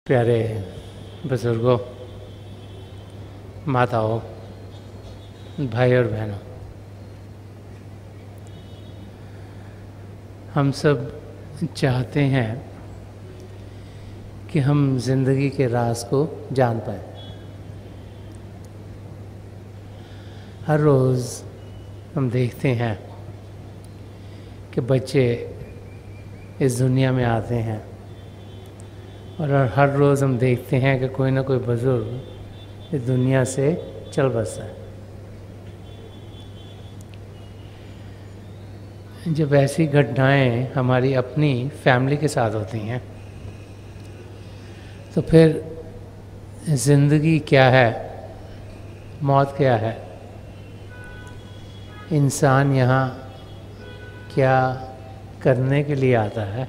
प्यारे बुजुर्गों, माताओं, भाई और बहनों, हम सब चाहते हैं कि हम जिंदगी के राज को जान पाए। हर रोज़ हम देखते हैं कि बच्चे इस दुनिया में आते हैं और हर रोज़ हम देखते हैं कि कोई ना कोई बुज़ुर्ग इस दुनिया से चल बसता है। जब ऐसी घटनाएं हमारी अपनी फैमिली के साथ होती हैं तो फिर ज़िंदगी क्या है, मौत क्या है, इंसान यहाँ क्या करने के लिए आता है,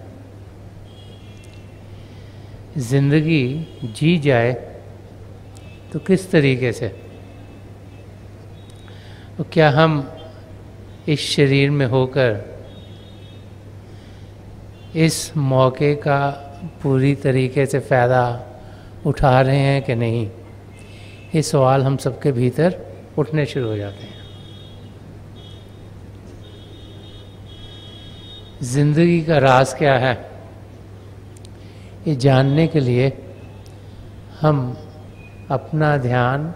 ज़िंदगी जी जाए तो किस तरीके से, तो क्या हम इस शरीर में होकर इस मौके का पूरी तरीके से फ़ायदा उठा रहे हैं कि नहीं, ये सवाल हम सबके भीतर उठने शुरू हो जाते हैं। ज़िंदगी का राज क्या है, ये जानने के लिए हम अपना ध्यान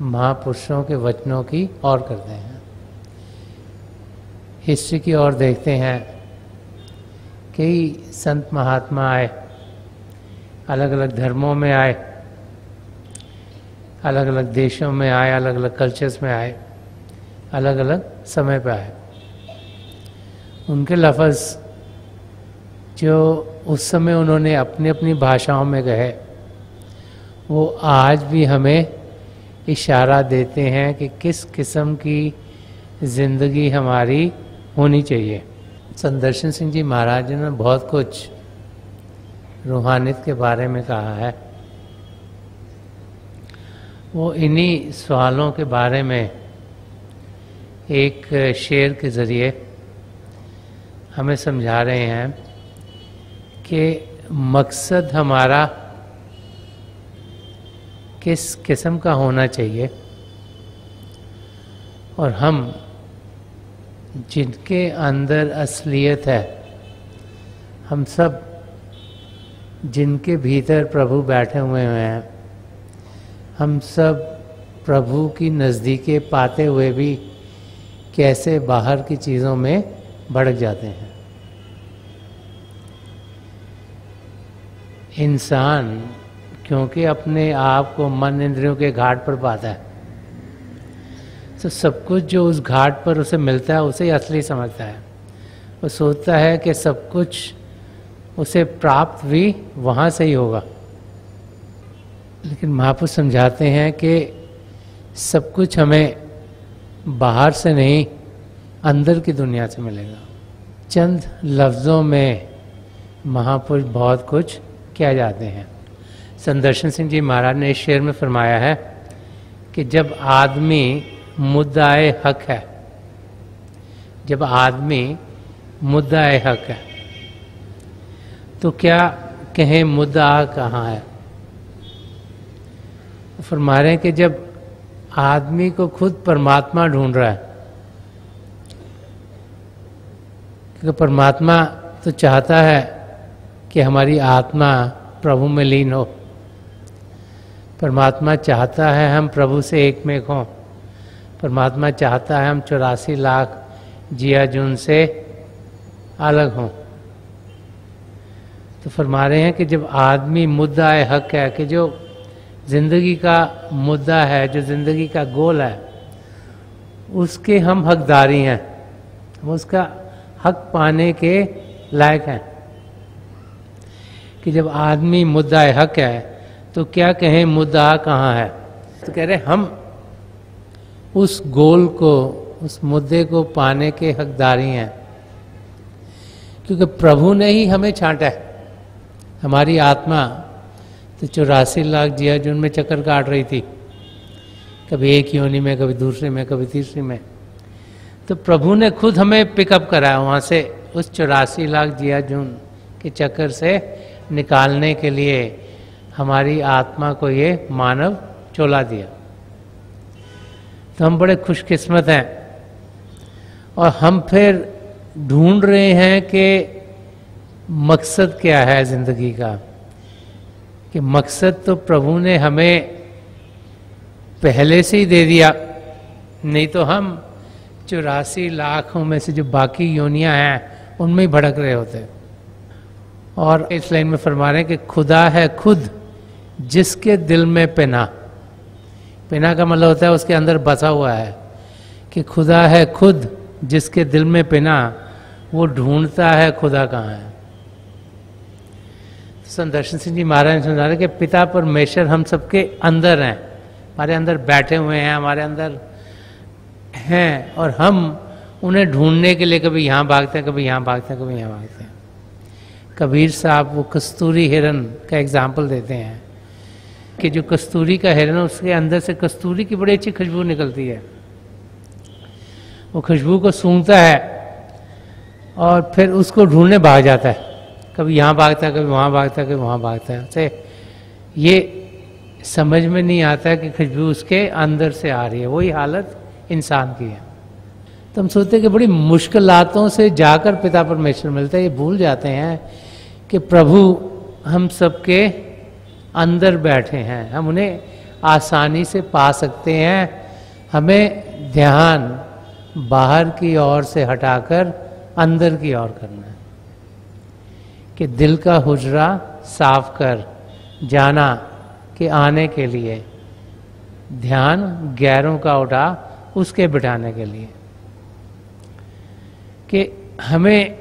महापुरुषों के वचनों की ओर करते हैं, हिस्ट्री की ओर देखते हैं। कई संत महात्मा आए, अलग अलग धर्मों में आए, अलग अलग देशों में आए, अलग अलग कल्चर्स में आए, अलग अलग समय पे आए। उनके लफ्ज़ जो उस समय उन्होंने अपनी अपनी भाषाओं में कहे, वो आज भी हमें इशारा देते हैं कि किस किस्म की ज़िंदगी हमारी होनी चाहिए। संत दर्शन सिंह जी महाराज ने बहुत कुछ रूहानियत के बारे में कहा है। वो इन्हीं सवालों के बारे में एक शेर के ज़रिए हमें समझा रहे हैं कि मकसद हमारा किस किस्म का होना चाहिए और हम जिनके अंदर असलियत है, हम सब जिनके भीतर प्रभु बैठे हुए हैं, हम सब प्रभु की नज़दीकी पाते हुए भी कैसे बाहर की चीज़ों में भड़क जाते हैं। इंसान क्योंकि अपने आप को मन इंद्रियों के घाट पर पाता है, तो सब कुछ जो उस घाट पर उसे मिलता है उसे ही असली समझता है। वो सोचता है कि सब कुछ उसे प्राप्त भी वहाँ से ही होगा, लेकिन महापुरुष समझाते हैं कि सब कुछ हमें बाहर से नहीं, अंदर की दुनिया से मिलेगा। चंद लफ्ज़ों में महापुरुष बहुत कुछ क्या जाते हैं। संत दर्शन सिंह जी महाराज ने इस शेर में फरमाया है कि जब आदमी मुद्दाए हक है, जब आदमी मुद्दाए हक है तो क्या कहें मुद्दा कहाँ है। फरमा रहे हैं कि जब आदमी को खुद परमात्मा ढूंढ रहा है, क्योंकि परमात्मा तो चाहता है कि हमारी आत्मा प्रभु में लीन हो, परमात्मा चाहता है हम प्रभु से एक में हों, परमात्मा चाहता है हम 84 लाख जिया जुन से अलग हों। तो फरमा रहे हैं कि जब आदमी मुद्दा हक है, कि जो ज़िंदगी का मुद्दा है, जो ज़िंदगी का गोल है, उसके हम हकदारी हैं, हम उसका हक पाने के लायक हैं। कि जब आदमी मुद्दा हक है तो क्या कहें मुद्दा कहाँ है। तो कह रहे हम उस गोल को, उस मुद्दे को पाने के हकदारी हैं, क्योंकि प्रभु ने ही हमें छांटा है। हमारी आत्मा तो 84 लाख जिया जुन में चक्कर काट रही थी, कभी एक योनि में, कभी दूसरे में, कभी तीसरी में। तो प्रभु ने खुद हमें पिकअप कराया वहाँ से, उस 84 लाख जिया जुन के चक्कर से निकालने के लिए हमारी आत्मा को ये मानव चोला दिया। तो हम बड़े खुशकिस्मत हैं, और हम फिर ढूंढ रहे हैं कि मकसद क्या है जिंदगी का। कि मकसद तो प्रभु ने हमें पहले से ही दे दिया, नहीं तो हम 84 लाखों में से जो बाकी योनियां हैं उनमें ही भड़क रहे होते। और इस लाइन में फरमा रहे हैं कि खुदा है खुद जिसके दिल में पिना। पिना का मतलब होता है उसके अंदर बसा हुआ है, कि खुदा है खुद जिसके दिल में पिना, वो ढूंढता है खुदा कहाँ है। संत दर्शन सिंह जी महाराज ने समझा रहे कि पिता परमेश्वर हम सबके अंदर हैं, हमारे अंदर बैठे हुए हैं, हमारे अंदर हैं, और हम उन्हें ढूंढने के लिए कभी यहाँ भागते हैं, कभी यहाँ भागते हैं, कभी यहाँ भागते हैं। कबीर साहब वो कस्तूरी हिरन का एग्जाम्पल देते हैं कि जो कस्तूरी का हिरन है उसके अंदर से कस्तूरी की बड़ी अच्छी खुशबू निकलती है। वो खुशबू को सूंघता है और फिर उसको ढूंढने भाग जाता है, कभी यहाँ भागता है, कभी वहाँ भागता है, कभी वहाँ भागता है। उसे ये समझ में नहीं आता है कि खुशबू उसके अंदर से आ रही है। वही हालत इंसान की है। तो हम सोचते हैं कि बड़ी मुश्किलातों से जाकर पिता परमेश्वर मिलते हैं, ये भूल जाते हैं कि प्रभु हम सबके अंदर बैठे हैं, हम उन्हें आसानी से पा सकते हैं। हमें ध्यान बाहर की ओर से हटाकर अंदर की ओर करना है कि दिल का हुजरा साफ कर जाना कि आने के लिए, ध्यान गैरों का उठा उसके बिठाने के लिए, कि हमें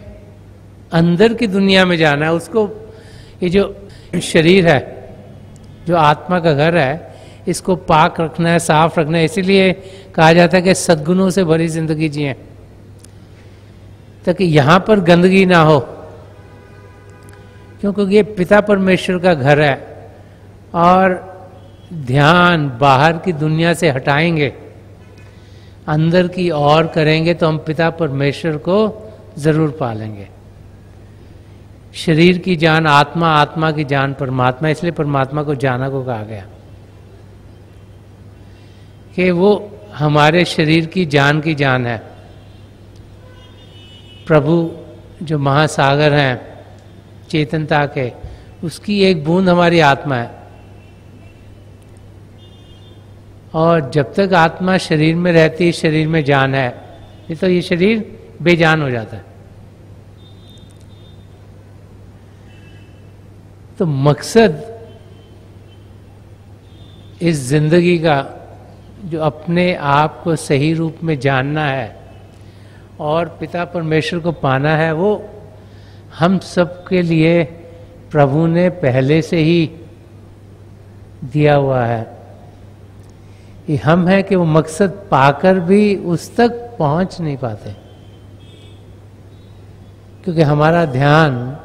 अंदर की दुनिया में जाना है। उसको ये जो शरीर है, जो आत्मा का घर है, इसको पाक रखना है, साफ रखना है। इसीलिए कहा जाता है कि सद्गुणों से भरी जिंदगी जिए, ताकि यहां पर गंदगी ना हो, क्योंकि ये पिता परमेश्वर का घर है। और ध्यान बाहर की दुनिया से हटाएंगे, अंदर की ओर करेंगे, तो हम पिता परमेश्वर को जरूर पालेंगे। शरीर की जान आत्मा, आत्मा की जान परमात्मा, इसलिए परमात्मा को जाना को कहा गया कि वो हमारे शरीर की जान है। प्रभु जो महासागर हैं चेतनता के, उसकी एक बूंद हमारी आत्मा है। और जब तक आत्मा शरीर में रहती है, शरीर में जान है, नहीं तो ये शरीर बेजान हो जाता है। तो मकसद इस जिंदगी का जो अपने आप को सही रूप में जानना है और पिता परमेश्वर को पाना है, वो हम सब के लिए प्रभु ने पहले से ही दिया हुआ है। ये हम हैं कि वो मकसद पाकर भी उस तक पहुंच नहीं पाते, क्योंकि हमारा ध्यान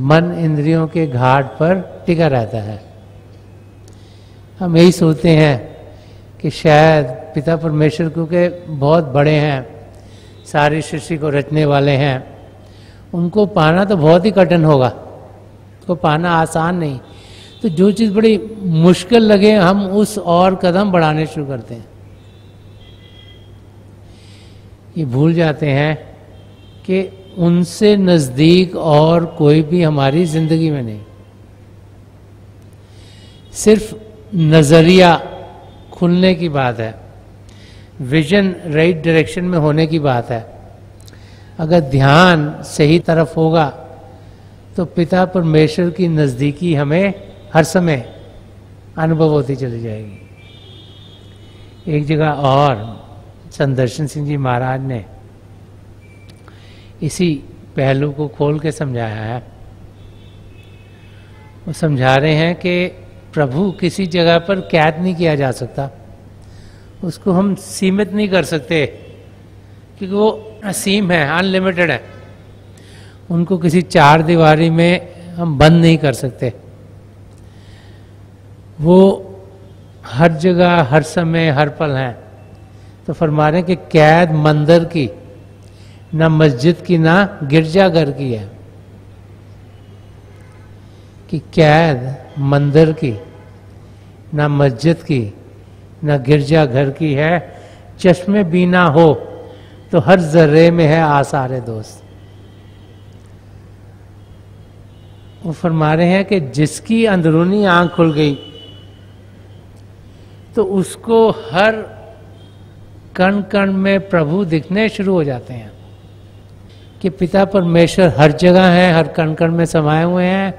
मन इंद्रियों के घाट पर टिका रहता है। हम यही सोचते हैं कि शायद पिता परमेश्वर क्योंकि बहुत बड़े हैं, सारी सृष्टि को रचने वाले हैं, उनको पाना तो बहुत ही कठिन होगा, उसको पाना आसान नहीं। तो जो चीज़ बड़ी मुश्किल लगे हम उस और कदम बढ़ाने शुरू करते हैं। ये भूल जाते हैं कि उनसे नज़दीक और कोई भी हमारी जिंदगी में नहीं। सिर्फ नज़रिया खुलने की बात है, विजन राइट डायरेक्शन में होने की बात है। अगर ध्यान सही तरफ होगा तो पिता परमेश्वर की नज़दीकी हमें हर समय अनुभव होती चली जाएगी। एक जगह और संत दर्शन सिंह जी महाराज ने इसी पहलू को खोल के समझाया है। वो समझा रहे हैं कि प्रभु किसी जगह पर कैद नहीं किया जा सकता, उसको हम सीमित नहीं कर सकते, क्योंकि वो असीम है, अनलिमिटेड है। उनको किसी चार दीवारी में हम बंद नहीं कर सकते। वो हर जगह, हर समय, हर पल हैं। तो फरमा रहे हैं कि कैद मंदिर की, ना मस्जिद की, ना गिरजाघर की है। कि कैद मंदिर की, ना मस्जिद की, ना गिरजा घर की है, चश्मे बीना हो तो हर जर्रे में है आसारे दोस्त। वो फरमा रहे हैं कि जिसकी अंदरूनी आंख खुल गई तो उसको हर कण कण में प्रभु दिखने शुरू हो जाते हैं कि पिता परमेश्वर हर जगह है, हर कण कण में समाये हुए हैं।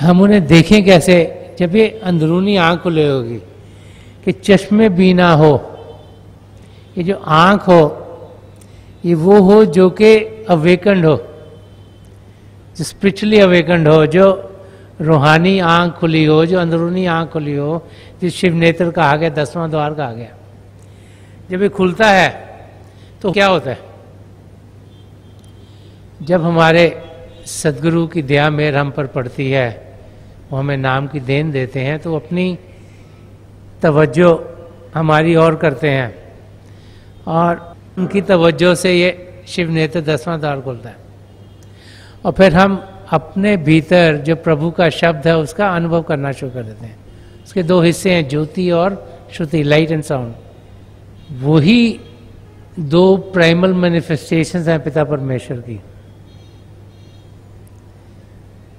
हम उन्हें देखें कैसे? जब ये अंदरूनी आंख खुले होगी कि चश्मे बीना हो। ये जो आंख हो ये वो हो जो कि अवेकंड हो, जो स्पिरिचुअली अवेकंड हो, जो रूहानी आंख खुली हो, जो अंदरूनी आंख खुली हो, जिस शिव नेत्र कहा गया, 10वां द्वार कहा गया। जब ये खुलता है तो क्या होता है? जब हमारे सदगुरु की दया मेहर हम पर पड़ती है, वो हमें नाम की देन देते हैं, तो अपनी तवज्जो हमारी ओर करते हैं और उनकी तवज्जो से ये शिव नेत्र 10वां द्वार खुलता है और फिर हम अपने भीतर जो प्रभु का शब्द है उसका अनुभव करना शुरू कर देते हैं। उसके दो हिस्से हैं, ज्योति और श्रुति, लाइट एंड साउंड। वही दो प्राइमल मैनिफेस्टेशंस हैं पिता परमेश्वर की।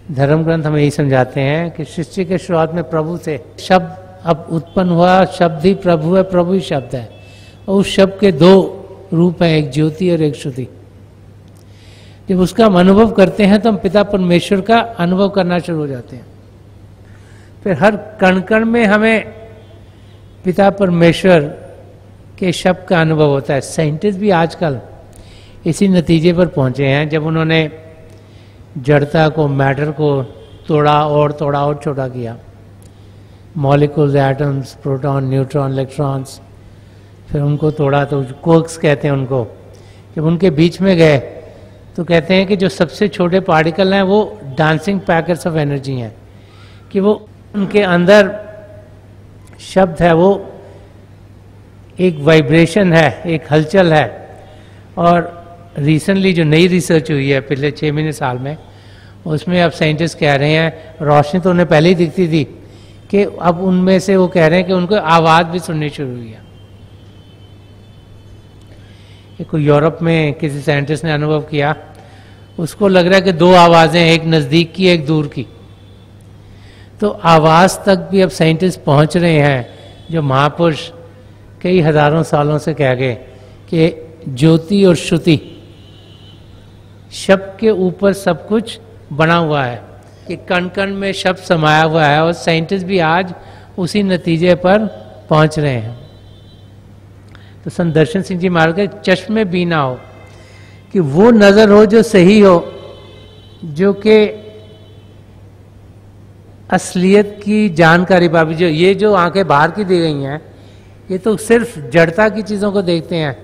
धर्म ग्रंथ हमें यही समझाते हैं कि सृष्टि के शुरुआत में प्रभु से शब्द अब उत्पन्न हुआ, शब्द ही प्रभु है, प्रभु ही शब्द है, और उस शब्द के दो रूप हैं, एक ज्योति और एक श्रुति। जब उसका हम अनुभव करते हैं तो हम पिता परमेश्वर का अनुभव करना शुरू हो जाते हैं। फिर हर कण कण में हमें पिता परमेश्वर के शब्द का अनुभव होता है। साइंटिस्ट भी आजकल इसी नतीजे पर पहुंचे हैं जब उन्होंने जड़ता को, मैटर को तोड़ा और छोटा किया। Molecules, atoms, proton, neutron, electrons, फिर उनको तोड़ा तो क्वार्क्स कहते हैं उनको। जब उनके बीच में गए तो कहते हैं कि जो सबसे छोटे पार्टिकल हैं वो डांसिंग पैकेट्स ऑफ एनर्जी हैं, कि वो उनके अंदर शब्द है, वो एक वाइब्रेशन है, एक हलचल है। और रिसेंटली जो नई रिसर्च हुई है पिछले 6 महीने साल में, उसमें अब साइंटिस्ट कह रहे हैं, रोशनी तो उन्हें पहले ही दिखती थी, कि अब उनमें से वो कह रहे हैं कि उनको आवाज़ भी सुननी शुरू हुई है। कोई यूरोप में किसी साइंटिस्ट ने अनुभव किया, उसको लग रहा है कि 2 आवाज़ें, एक नज़दीक की एक दूर की। तो आवाज़ तक भी अब साइंटिस्ट पहुंच रहे हैं, जो महापुरुष कई हजारों सालों से कह गए कि ज्योति और श्रुति, शब्द के ऊपर सब कुछ बना हुआ है, कि कण कण में शब्द समाया हुआ है। और साइंटिस्ट भी आज उसी नतीजे पर पहुंच रहे हैं। तो संत दर्शन सिंह जी महाराज के चश्मे बीना हो, कि वो नजर हो जो सही हो, जो कि असलियत की जानकारी पावी। जो ये जो आंखें बाहर की दी गई हैं, ये तो सिर्फ जड़ता की चीज़ों को देखते हैं,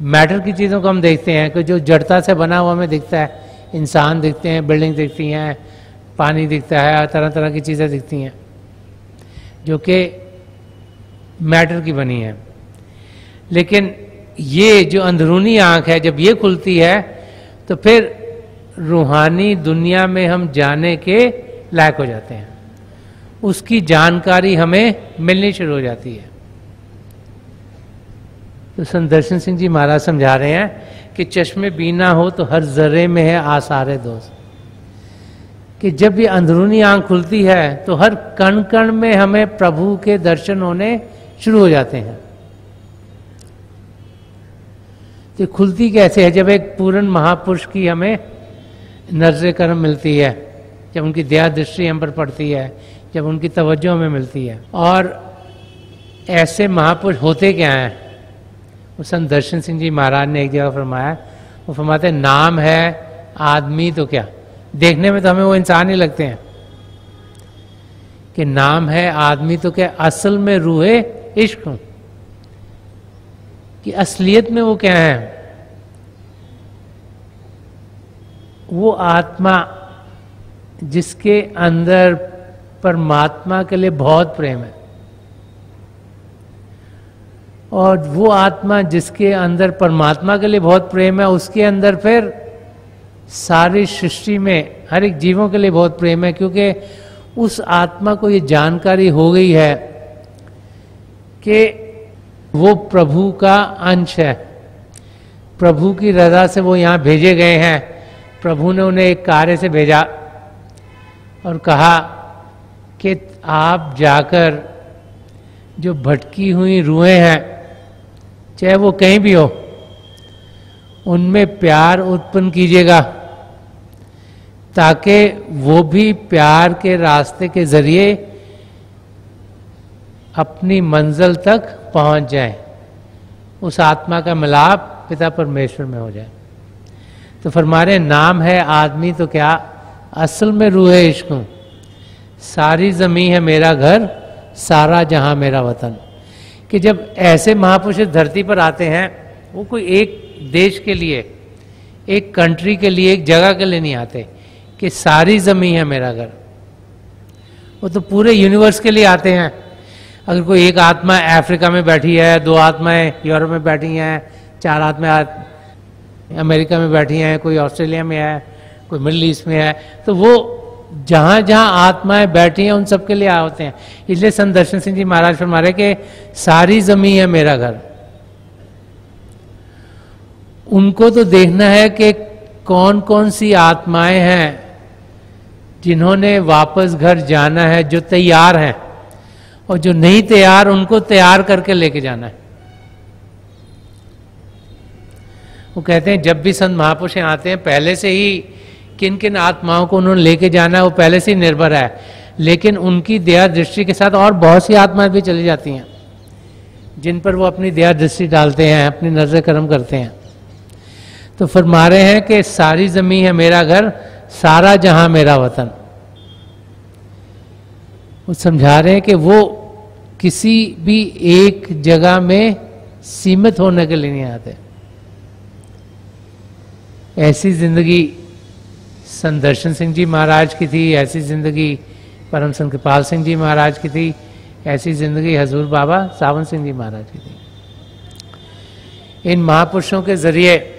मैटर की चीज़ों को हम देखते हैं, कि जो जड़ता से बना हुआ हमें दिखता है। इंसान दिखते हैं, बिल्डिंग दिखती हैं, पानी दिखता है, तरह तरह की चीज़ें दिखती हैं जो कि मैटर की बनी है। लेकिन ये जो अंदरूनी आंख है, जब ये खुलती है तो फिर रूहानी दुनिया में हम जाने के लायक हो जाते हैं, उसकी जानकारी हमें मिलनी शुरू हो जाती है। तो संत दर्शन सिंह जी महाराज समझा रहे हैं कि चश्मे बीना हो तो हर जर्रे में है आसारे दोस्त, कि जब ये अंदरूनी आंख खुलती है तो हर कण कण में हमें प्रभु के दर्शन होने शुरू हो जाते हैं। तो खुलती कैसे है? जब एक पूर्ण महापुरुष की हमें नजर करम मिलती है, जब उनकी दया दृष्टि हम पर पड़ती है, जब उनकी तवज्जो हमें मिलती है। और ऐसे महापुरुष होते क्या हैं? वो संत दर्शन सिंह जी महाराज ने एक जगह फरमाया, वो फरमाते हैं, नाम है आदमी तो क्या, देखने में तो हमें वो इंसान ही लगते हैं, कि नाम है आदमी तो क्या, असल में रूहे इश्क हूं, कि असलियत में वो क्या है? वो आत्मा जिसके अंदर परमात्मा के लिए बहुत प्रेम है, और वो आत्मा जिसके अंदर परमात्मा के लिए बहुत प्रेम है, उसके अंदर फिर सारी सृष्टि में हर एक जीवों के लिए बहुत प्रेम है, क्योंकि उस आत्मा को ये जानकारी हो गई है कि वो प्रभु का अंश है, प्रभु की रजा से वो यहाँ भेजे गए हैं। प्रभु ने उन्हें एक कार्य से भेजा और कहा कि आप जाकर जो भटकी हुई रूहें हैं, चाहे वो कहीं भी हो, उनमें प्यार उत्पन्न कीजिएगा, ताकि वो भी प्यार के रास्ते के जरिए अपनी मंजिल तक पहुंच जाए, उस आत्मा का मिलाप पिता परमेश्वर में हो जाए। तो फरमाने नाम है आदमी तो क्या, असल में रूह इश्क हूं, सारी जमी है मेरा घर, सारा जहां मेरा वतन। कि जब ऐसे महापुरुष धरती पर आते हैं, वो कोई एक देश के लिए, एक कंट्री के लिए, एक जगह के लिए नहीं आते कि सारी जमी है मेरा घर। वो तो पूरे यूनिवर्स के लिए आते हैं। अगर कोई एक आत्मा अफ्रीका में बैठी है, 2 आत्माएं यूरोप में बैठी हैं, 4 आत्माएं अमेरिका में बैठी हैं, कोई ऑस्ट्रेलिया में है, कोई मिडिल ईस्ट में है, तो वो जहां जहां आत्माएं बैठी हैं उन सबके लिए होते हैं। इसलिए संत दर्शन सिंह जी महाराज फरमा रहे कि सारी जमी है मेरा घर। उनको तो देखना है कि कौन कौन सी आत्माएं हैं जिन्होंने वापस घर जाना है, जो तैयार हैं, और जो नहीं तैयार उनको तैयार करके लेके जाना है। वो कहते हैं जब भी संत महापुरुष आते हैं, पहले से ही किन किन आत्माओं को उन्होंने लेके जाना है वो पहले से ही निर्भर है, लेकिन उनकी दया दृष्टि के साथ और बहुत सी आत्माएं भी चली जाती हैं जिन पर वो अपनी दया दृष्टि डालते हैं, अपनी नजर करम करते हैं। तो फरमा रहे हैं कि सारी जमी है मेरा घर, सारा जहां मेरा वतन। वो समझा रहे हैं कि वो किसी भी एक जगह में सीमित होने के लिए नहीं आते। ऐसी जिंदगी संत दर्शन सिंह जी महाराज की थी, ऐसी जिंदगी परम संत कृपाल सिंह जी महाराज की थी, ऐसी जिंदगी हजूर बाबा सावन सिंह जी महाराज की थी। इन महापुरुषों के जरिए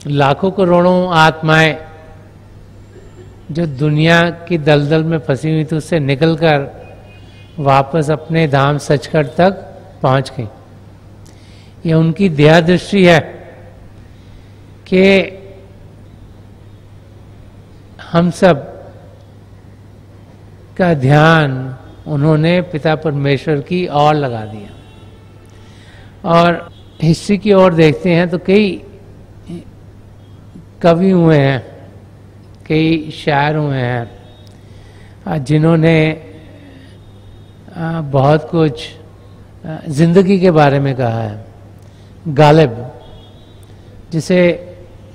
लाखों करोड़ों आत्माएं जो दुनिया की दलदल में फंसी हुई थी, उससे निकलकर वापस अपने धाम सचखंड तक पहुंच गई। ये उनकी दया दृष्टि है कि हम सब का ध्यान उन्होंने पिता परमेश्वर की ओर लगा दिया। और हिस्ट्री की ओर देखते हैं तो कई कवि हुए हैं, कई शायर हुए हैं जिन्होंने बहुत कुछ जिंदगी के बारे में कहा है। गालिब, जिसे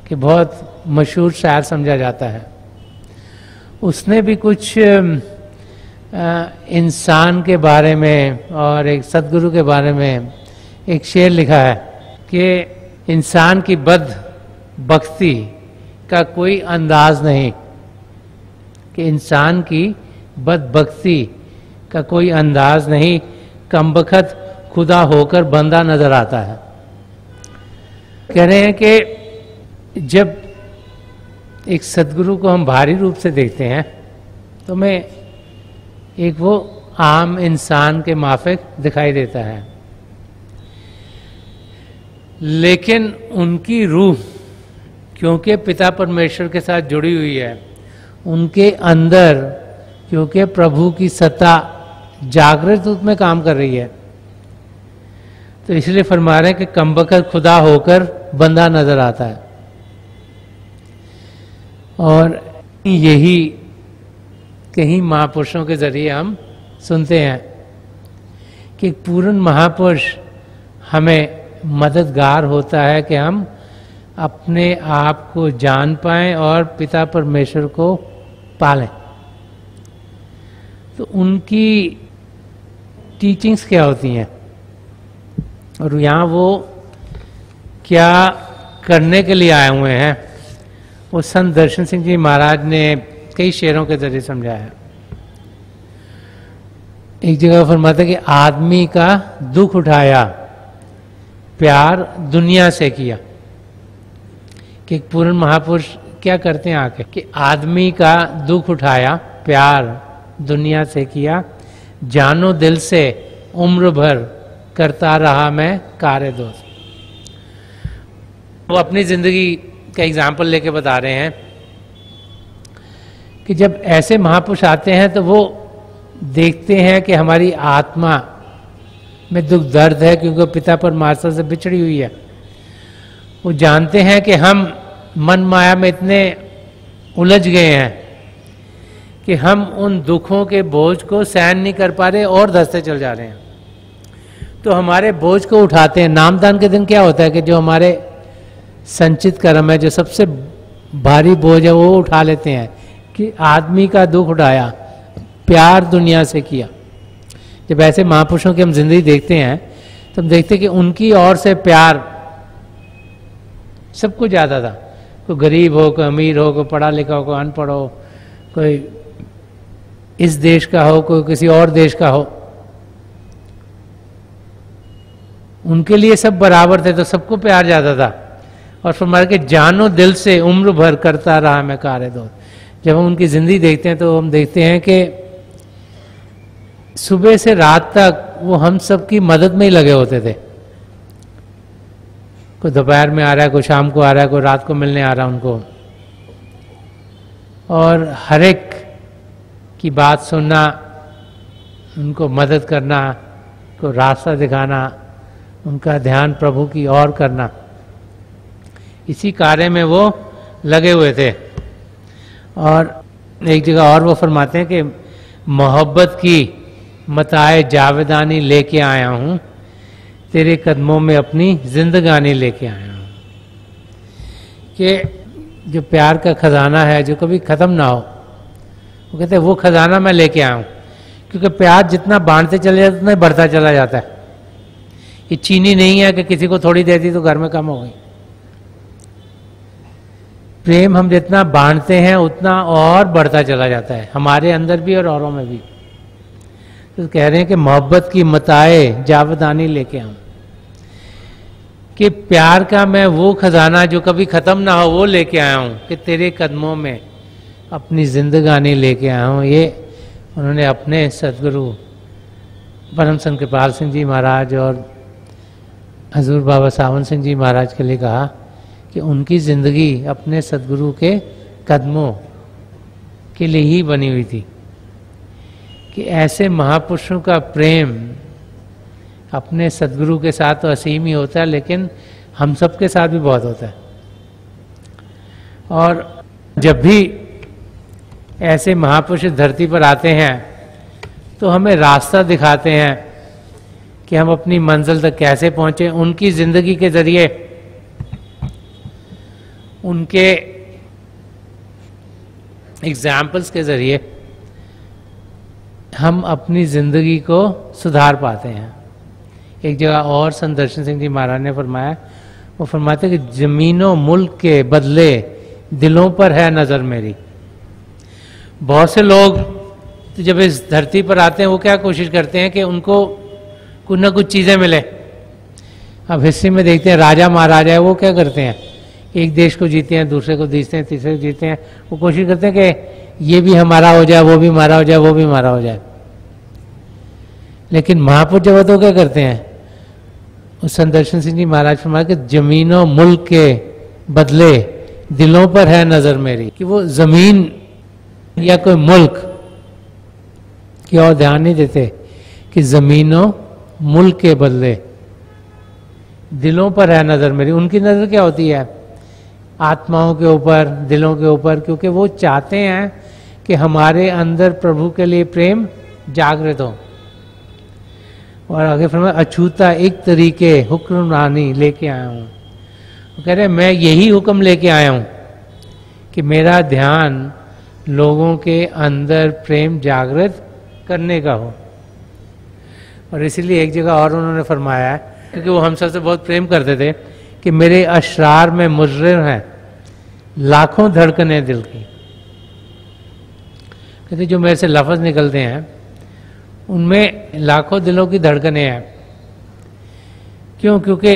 कि बहुत मशहूर शायर समझा जाता है, उसने भी कुछ इंसान के बारे में और एक सदगुरु के बारे में एक शेर लिखा है कि इंसान की बदबख्ती का कोई अंदाज नहीं, कि इंसान की बदबख्ती का कोई अंदाज नहीं, कमबख्त खुदा होकर बंदा नजर आता है। कह रहे हैं कि जब एक सदगुरु को हम भारी रूप से देखते हैं तो मैं एक वो आम इंसान के माफिक दिखाई देता है, लेकिन उनकी रूह क्योंकि पिता परमेश्वर के साथ जुड़ी हुई है, उनके अंदर क्योंकि प्रभु की सत्ता जागृत रूप में काम कर रही है, तो इसलिए फरमा रहे हैं कि कमबख्त खुदा होकर बंदा नजर आता है। और यही कहीं महापुरुषों के जरिए हम सुनते हैं कि पूर्ण महापुरुष हमें मददगार होता है कि हम अपने आप को जान पाएं और पिता परमेश्वर को पालें। तो उनकी टीचिंग्स क्या होती हैं और यहाँ वो क्या करने के लिए आए हुए हैं, वो संत दर्शन सिंह जी महाराज ने कई शेरों के जरिए समझाया। एक जगह फरमाते कि आदमी का दुख उठाया, प्यार दुनिया से किया। कि एक पूर्ण महापुरुष क्या करते हैं आके कि आदमी का दुख उठाया, प्यार दुनिया से किया, जानो दिल से उम्र भर करता रहा मैं कार्य दोष। वो अपनी जिंदगी का एग्जाम्पल लेके बता रहे हैं कि जब ऐसे महापुरुष आते हैं तो वो देखते हैं कि हमारी आत्मा में दुख दर्द है क्योंकि पिता परमात्मा से बिछड़ी हुई है। वो जानते हैं कि हम मन माया में इतने उलझ गए हैं कि हम उन दुखों के बोझ को सहन नहीं कर पा रहे और धंसते चल जा रहे हैं। तो हमारे बोझ को उठाते हैं। नामदान के दिन क्या होता है कि जो हमारे संचित कर्म है, जो सबसे भारी बोझ है, वो उठा लेते हैं कि आदमी का दुख उठाया, प्यार दुनिया से किया। जब ऐसे महापुरुषों की हम जिंदगी देखते हैं तो हम देखते हैं कि उनकी ओर से प्यार सबको ज्यादा था। कोई गरीब हो, कोई अमीर हो, कोई पढ़ा लिखा हो, कोई अनपढ़ हो, कोई इस देश का हो, कोई किसी और देश का हो, उनके लिए सब बराबर थे, तो सबको प्यार ज्यादा था। और फरमाया कि जानो दिल से उम्र भर करता रहा मैं कार्य दोष। जब हम उनकी जिंदगी देखते हैं तो हम देखते हैं कि सुबह से रात तक वो हम सब की मदद में ही लगे होते थे। कोई दोपहर में आ रहा है, कोई शाम को आ रहा है, कोई रात को मिलने आ रहा है उनको, और हर एक की बात सुनना, उनको मदद करना, को रास्ता दिखाना, उनका ध्यान प्रभु की ओर करना, इसी कार्य में वो लगे हुए थे। और एक जगह और वो फरमाते हैं कि मोहब्बत की मताए जावेदानी लेके आया हूं, तेरे कदमों में अपनी जिंदगानी लेके आया हूं। कि जो प्यार का खजाना है जो कभी खत्म ना हो, वो कहते हैं वो खजाना मैं लेके आया हूं। क्योंकि प्यार जितना बांटते चले जाते उतना बढ़ता चला जाता है। ये चीनी नहीं है कि किसी को थोड़ी दे दी तो घर में कम हो गई। प्रेम हम जितना बांटते हैं उतना और बढ़ता चला जाता है, हमारे अंदर भी और औरों में भी। तो कह रहे हैं कि मोहब्बत की मताए जावेदानी लेके आऊं, कि प्यार का मैं वो खजाना जो कभी खत्म ना हो वो लेके आया हूं, कि तेरे कदमों में अपनी जिंदगानी लेके आया हूं। ये उन्होंने अपने सदगुरु परम संत कृपाल सिंह जी महाराज और हजूर बाबा सावन सिंह जी महाराज के लिए कहा कि उनकी जिंदगी अपने सदगुरु के कदमों के लिए ही बनी हुई थी। कि ऐसे महापुरुषों का प्रेम अपने सदगुरु के साथ तो असीम ही होता है, लेकिन हम सब के साथ भी बहुत होता है। और जब भी ऐसे महापुरुष धरती पर आते हैं तो हमें रास्ता दिखाते हैं कि हम अपनी मंजिल तक कैसे पहुंचे। उनकी जिंदगी के जरिए, उनके एग्जाम्पल्स के जरिए हम अपनी जिंदगी को सुधार पाते हैं। एक जगह और संत दर्शन सिंह जी महाराज ने फरमाया, वो फरमाते कि जमीनों मुल्क के बदले दिलों पर है नजर मेरी। बहुत से लोग तो जब इस धरती पर आते हैं वो क्या कोशिश करते हैं कि उनको कुछ ना कुछ चीजें मिले। अब हिस्ट्री में देखते हैं राजा महाराजा है, वो क्या करते हैं, एक देश को जीते हैं, दूसरे को जीतते हैं, तीसरे को जीतते हैं। वो कोशिश करते हैं कि ये भी हमारा हो जाए, वो भी हमारा हो जाए, वो भी हमारा हो जाए। लेकिन महापुरुष जब तो क्या करते हैं, उस संत दर्शन सिंह जी महाराज फरमाया कि जमीनों मुल्क के बदले दिलों पर है नजर मेरी। कि वो जमीन या कोई मुल्क की ओर ध्यान नहीं देते, कि जमीनों मुल्क के बदले दिलों पर है नजर मेरी। उनकी नजर क्या होती है, आत्माओं के ऊपर, दिलों के ऊपर, क्योंकि वो चाहते हैं कि हमारे अंदर प्रभु के लिए प्रेम जागृत हो। और आगे फरमाया अछूता एक तरीके हुक्मरानी लेके आया हूं। वो कह रहे मैं यही हुक्म लेके आया हूं कि मेरा ध्यान लोगों के अंदर प्रेम जागृत करने का हो। और इसीलिए एक जगह और उन्होंने फरमाया है, क्योंकि वो हम सबसे बहुत प्रेम करते थे, कि मेरे अशरार में मुजरिम हैं लाखों धड़कने दिल की। कहते जो मेरे से लफ्ज निकलते हैं उनमें लाखों दिलों की धड़कने हैं। क्यों? क्योंकि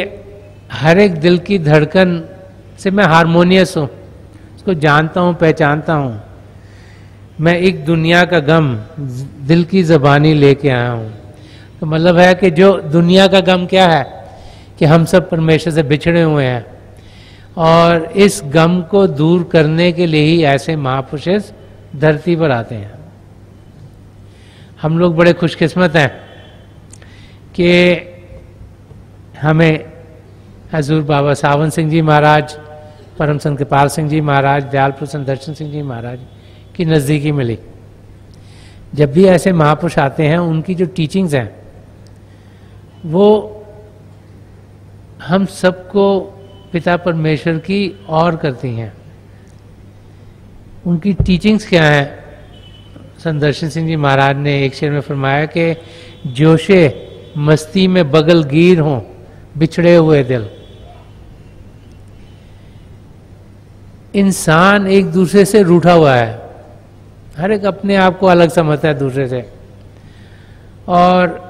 हर एक दिल की धड़कन से मैं हारमोनियस हूं, उसको जानता हूँ, पहचानता हूँ। मैं एक दुनिया का गम दिल की ज़बानी लेके आया हूँ। तो मतलब है कि जो दुनिया का गम क्या है कि हम सब परमेश्वर से बिछड़े हुए हैं, और इस गम को दूर करने के लिए ही ऐसे महापुरुष इस धरती पर आते हैं। हम लोग बड़े खुशकिस्मत हैं कि हमें हजूर बाबा सावन सिंह जी महाराज, परम संत कृपाल सिंह जी महाराज, दयाल प्रसन्न दर्शन सिंह जी महाराज की नज़दीकी मिली। जब भी ऐसे महापुरुष आते हैं, उनकी जो टीचिंग्स हैं वो हम सबको पिता परमेश्वर की और करती हैं। उनकी टीचिंग्स क्या हैं? संत दर्शन सिंह जी महाराज ने एक शेर में फरमाया कि जोशे मस्ती में बगल गिर हों बिछड़े हुए दिल। इंसान एक दूसरे से रूठा हुआ है, हर एक अपने आप को अलग समझता है दूसरे से, और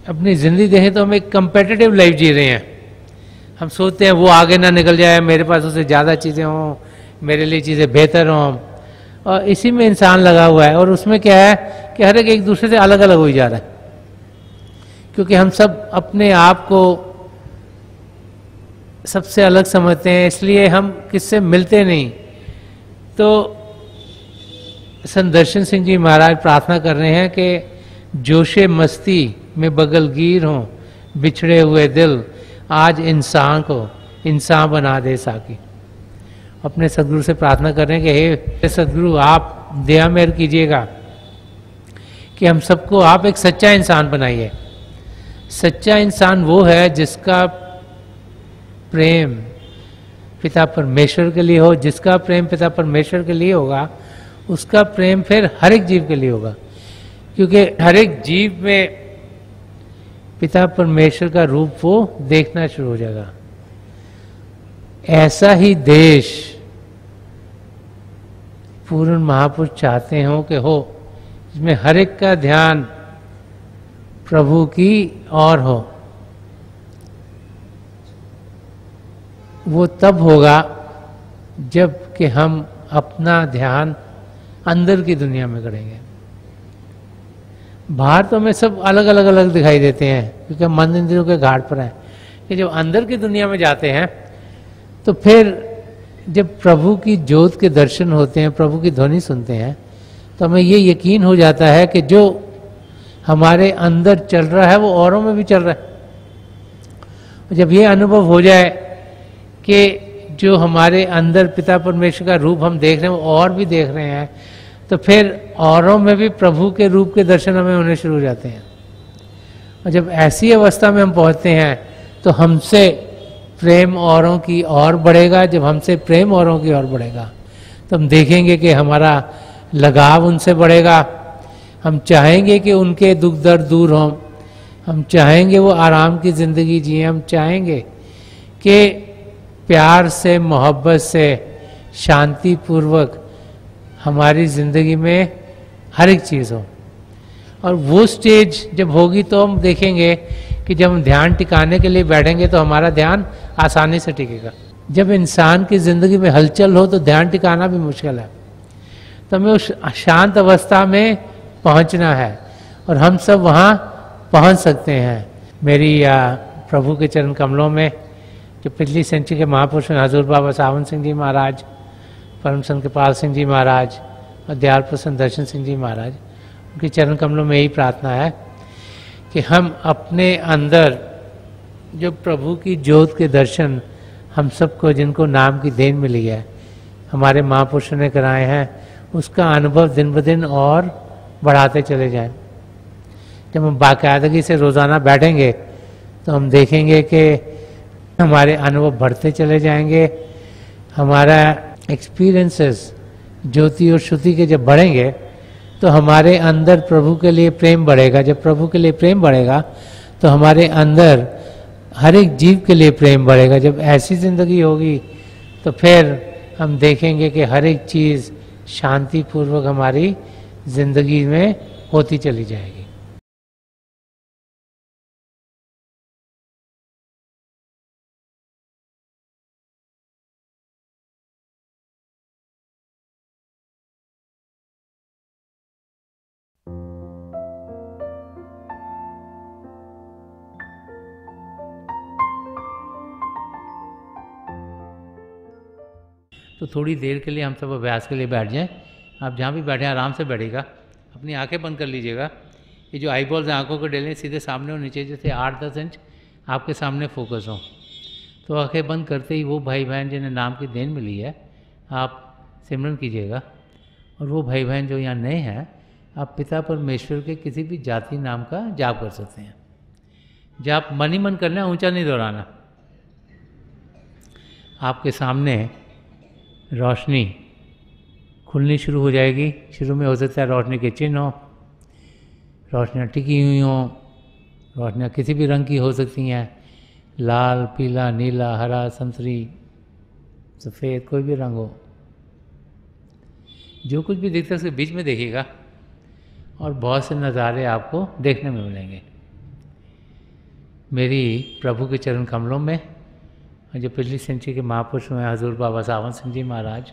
अपनी जिंदगी देखें तो हम एक कंपेटिटिव लाइफ जी रहे हैं। हम सोचते हैं वो आगे ना निकल जाए, मेरे पास उससे ज़्यादा चीज़ें हों, मेरे लिए चीज़ें बेहतर हों, और इसी में इंसान लगा हुआ है। और उसमें क्या है कि हर एक दूसरे से अलग अलग हो ही जा रहा है, क्योंकि हम सब अपने आप को सबसे अलग समझते हैं, इसलिए हम किससे मिलते नहीं। तो संत दर्शन सिंह जी महाराज प्रार्थना कर रहे हैं कि जोशे मस्ती में बगल गिर हों बिछड़े हुए दिल, आज इंसान को इंसान बना दे साकी। अपने सदगुरु से प्रार्थना कर रहे हैं कि हे सदगुरु, आप दया मेहर कीजिएगा कि हम सबको आप एक सच्चा इंसान बनाइए। सच्चा इंसान वो है जिसका प्रेम पिता परमेश्वर के लिए हो। जिसका प्रेम पिता परमेश्वर के लिए होगा, उसका प्रेम फिर हर एक जीव के लिए होगा, क्योंकि हर एक जीव में पिता परमेश्वर का रूप वो देखना शुरू हो जाएगा। ऐसा ही देश पूर्ण महापुरुष चाहते हो कि हो, जिसमें हर एक का ध्यान प्रभु की ओर हो। वो तब होगा जब कि हम अपना ध्यान अंदर की दुनिया में करेंगे। बाहर तो हमें सब अलग अलग अलग दिखाई देते हैं, क्योंकि हम मन इंद्रियों के घाट पर हैं। कि जब अंदर की दुनिया में जाते हैं तो फिर जब प्रभु की ज्योत के दर्शन होते हैं, प्रभु की ध्वनि सुनते हैं, तो हमें ये यकीन हो जाता है कि जो हमारे अंदर चल रहा है वो औरों में भी चल रहा है। जब ये अनुभव हो जाए कि जो हमारे अंदर पिता परमेश्वर का रूप हम देख रहे हैं वो और भी देख रहे हैं, तो फिर औरों में भी प्रभु के रूप के दर्शन हमें होने शुरू हो जाते हैं। और जब ऐसी अवस्था में हम पहुंचते हैं तो हमसे प्रेम औरों की ओर बढ़ेगा। जब हमसे प्रेम औरों की ओर बढ़ेगा तो हम देखेंगे कि हमारा लगाव उनसे बढ़ेगा। हम चाहेंगे कि उनके दुख दर्द दूर हों, हम चाहेंगे वो आराम की ज़िंदगी जिए, हम चाहेंगे कि प्यार से, मोहब्बत से, शांति पूर्वक हमारी ज़िंदगी में हर एक चीज़ हो। और वो स्टेज जब होगी तो हम देखेंगे कि जब हम ध्यान टिकाने के लिए बैठेंगे तो हमारा ध्यान आसानी से टिकेगा। जब इंसान की ज़िंदगी में हलचल हो तो ध्यान टिकाना भी मुश्किल है। तो हमें उस शांत अवस्था में पहुंचना है, और हम सब वहाँ पहुंच सकते हैं। मेरी प्रभु के चरण कमलों में जो पिछली सेंचुरी के महापुरुष हैं हजूर बाबा सावन सिंह जी महाराज, परम संत कृपाल सिंह जी महाराज और दयाल प्रसन्न दर्शन सिंह जी महाराज, उनके चरण कमलों में यही प्रार्थना है कि हम अपने अंदर जो प्रभु की ज्योत के दर्शन हम सबको, जिनको नाम की देन मिली है, हमारे महापुरुषों ने कराए हैं, उसका अनुभव दिन ब दिन और बढ़ाते चले जाएं। जब हम बाकायदगी से रोज़ाना बैठेंगे तो हम देखेंगे कि हमारे अनुभव बढ़ते चले जाएंगे। हमारा एक्सपीरियंसेस ज्योति और श्रुति के जब बढ़ेंगे तो हमारे अंदर प्रभु के लिए प्रेम बढ़ेगा। जब प्रभु के लिए प्रेम बढ़ेगा तो हमारे अंदर हर एक जीव के लिए प्रेम बढ़ेगा। जब ऐसी ज़िंदगी होगी तो फिर हम देखेंगे कि हर एक चीज़ शांतिपूर्वक हमारी ज़िंदगी में होती चली जाएगी। तो थोड़ी देर के लिए हम सब अभ्यास के लिए बैठ जाएं। आप जहाँ भी बैठे आराम से बैठेगा, अपनी आंखें बंद कर लीजिएगा। ये जो आई बॉल्स हैं आँखों को डेलें सीधे सामने और नीचे जैसे 8-10 इंच आपके सामने फोकस हो। तो आंखें बंद करते ही वो भाई बहन जिन्हें नाम की देन मिली है, आप सिमरन कीजिएगा। और वो भाई बहन जो यहाँ नए हैं, आप पिता परमेश्वर के किसी भी जाति नाम का जाप कर सकते हैं। जाप मन ही मन करना, ऊंचा नहीं दोहराना। आपके सामने रोशनी खुलनी शुरू हो जाएगी। शुरू में हो सकता है रोशनी के चिन्ह हो, रोशनियाँ टिकी हुई हों, रोशनियाँ किसी भी रंग की हो सकती हैं, लाल, पीला, नीला, हरा, संतरी, सफ़ेद, कोई भी रंग हो। जो कुछ भी दिखता है उसके बीच में देखिएगा और बहुत से नज़ारे आपको देखने में मिलेंगे। मेरी प्रभु के चरण कमलों में जो पिछली सेंचुरी के महापुरुष हुए हजूर बाबा सावन सिंह जी महाराज,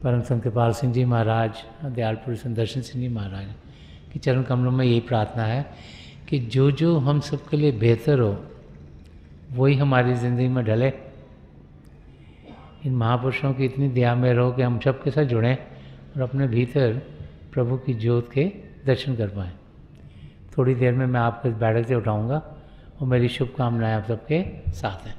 परम संत कृपाल सिंह जी महाराज, दयाल पुरुष दर्शन सिंह जी महाराज की चरण कमलों में यही प्रार्थना है कि जो जो हम सबके लिए बेहतर हो वही हमारी ज़िंदगी में ढले। इन महापुरुषों की इतनी दया में रहो कि हम सब के साथ जुड़ें और अपने भीतर प्रभु की ज्योत के दर्शन कर पाएँ। थोड़ी देर में मैं आपको इस बैठक से उठाऊँगा और मेरी शुभकामनाएं आप सबके साथ हैं।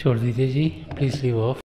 छोड़ दीजिए जी, प्लीज़ लीव ऑफ।